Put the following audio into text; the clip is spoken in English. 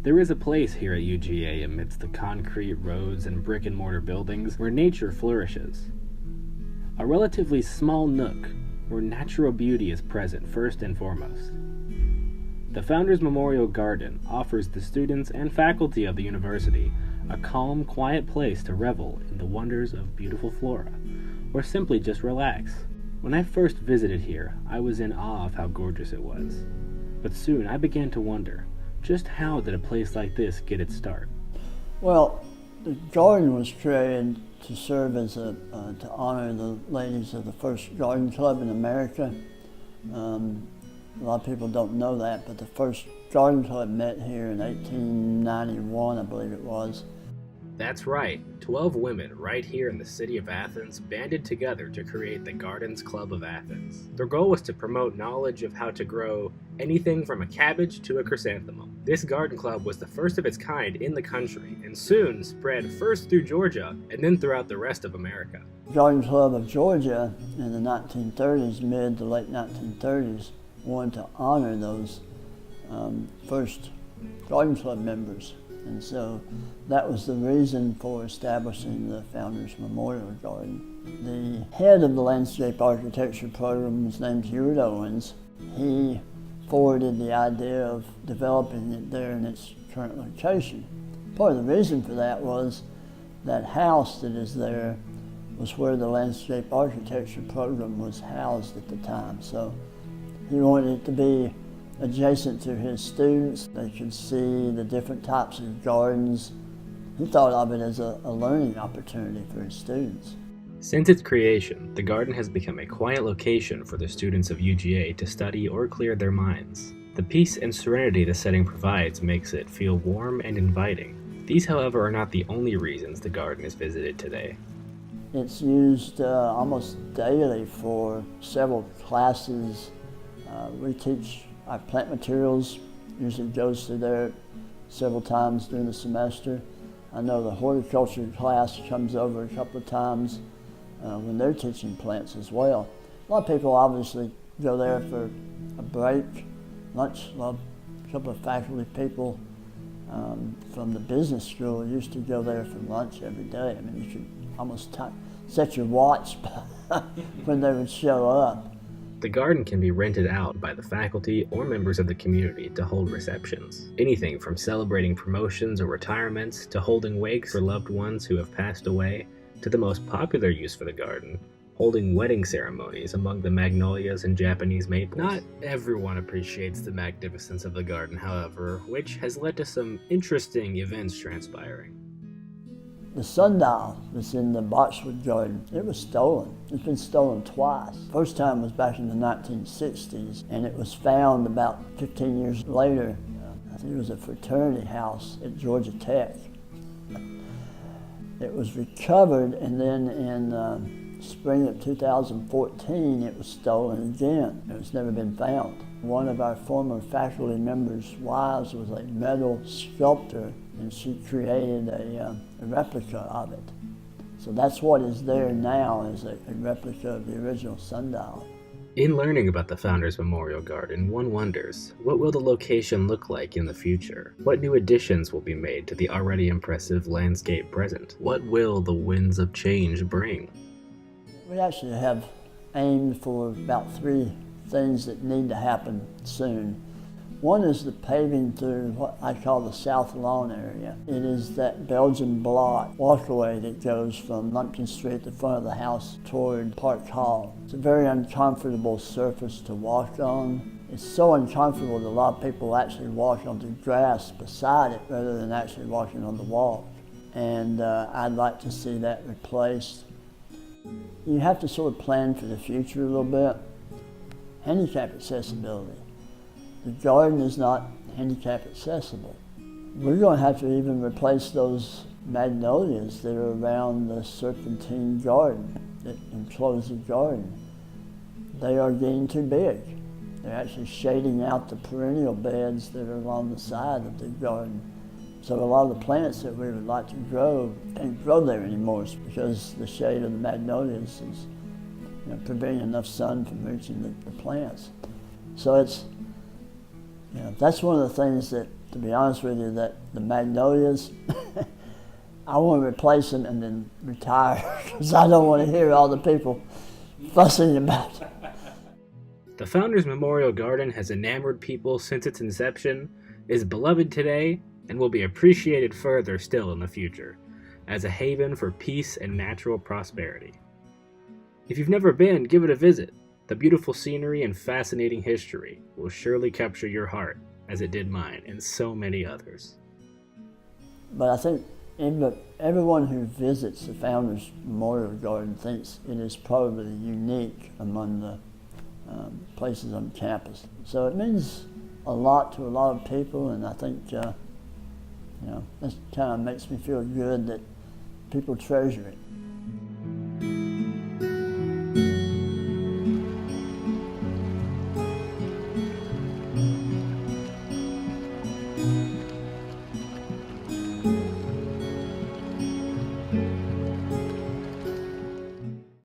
There is a place here at UGA amidst the concrete roads and brick and mortar buildings where nature flourishes. A relatively small nook where natural beauty is present first and foremost. The Founders Memorial Garden offers the students and faculty of the university a calm, quiet place to revel in the wonders of beautiful flora, or simply just relax. When I first visited here, I was in awe of how gorgeous it was. But soon I began to wonder, just how did a place like this get its start? Well, the garden was created to serve as to honor the ladies of the first garden club in America. A lot of people don't know that, but the first garden club met here in 1891, I believe it was. That's right, 12 women right here in the city of Athens banded together to create the Gardens Club of Athens. Their goal was to promote knowledge of how to grow anything from a cabbage to a chrysanthemum. This garden club was the first of its kind in the country and soon spread first through Georgia and then throughout the rest of America. Garden Club of Georgia in the 1930s, mid to late 1930s, wanted to honor those first garden club members. And so that was the reason for establishing the Founders Memorial Garden. The head of the landscape architecture program was named Hubert Owens. He forwarded the idea of developing it there in its current location. Part of the reason for that was that house that is there was where the landscape architecture program was housed at the time. So he wanted it to be adjacent to his students. They could see the different types of gardens. He thought of it as a learning opportunity for his students. Since its creation, the garden has become a quiet location for the students of UGA to study or clear their minds. The peace and serenity the setting provides makes it feel warm and inviting. These, however, are not the only reasons the garden is visited today. It's used almost daily for several classes. We teach our plant materials, usually goes through there several times during the semester. I know the horticulture class comes over a couple of times when they're teaching plants as well. A lot of people obviously go there for a break, lunch. A couple of faculty people from the business school used to go there for lunch every day. I mean, you could almost set your watch when they would show up. The garden can be rented out by the faculty or members of the community to hold receptions. Anything from celebrating promotions or retirements to holding wakes for loved ones who have passed away, to the most popular use for the garden, holding wedding ceremonies among the magnolias and Japanese maples. Not everyone appreciates the magnificence of the garden, however, which has led to some interesting events transpiring. The sundial that's in the boxwood garden, it was stolen. It's been stolen twice. First time was back in the 1960s, and it was found about 15 years later. I think it was a fraternity house at Georgia Tech. It was recovered, and then in spring of 2014, it was stolen again. It's never been found. One of our former faculty members' wives was a metal sculptor, and she created a replica of it. So that's what is there now, is a replica of the original sundial. In learning about the Founders Memorial Garden, one wonders, what will the location look like in the future? What new additions will be made to the already impressive landscape present? What will the winds of change bring? We actually have aimed for about 3 things that need to happen soon. One is the paving through what I call the South Lawn area. It is that Belgian block walkway that goes from Lumpkin Street, the front of the house, toward Park Hall. It's a very uncomfortable surface to walk on. It's so uncomfortable that a lot of people actually walk on the grass beside it rather than actually walking on the walk. And I'd like to see that replaced. You have to sort of plan for the future a little bit. Handicap accessibility. The garden is not handicap accessible. We're going to have to even replace those magnolias that are around the serpentine garden that enclose the garden. They are getting too big. They're actually shading out the perennial beds that are along the side of the garden. So a lot of the plants that we would like to grow can't grow there anymore because the shade of the magnolias is preventing enough sun from reaching the plants. So it's, that's one of the things that to be honest with you, that the magnolias, I want to replace them and then retire because I don't want to hear all the people fussing about it. The Founders Memorial Garden has enamored people since its inception, is beloved today, and will be appreciated further still in the future, as a haven for peace and natural prosperity. If you've never been, give it a visit. The beautiful scenery and fascinating history will surely capture your heart, as it did mine and so many others. But I think everyone who visits the Founders Memorial Garden thinks it is probably unique among the places on campus. So it means a lot to a lot of people, and I think that kind of makes me feel good that people treasure it.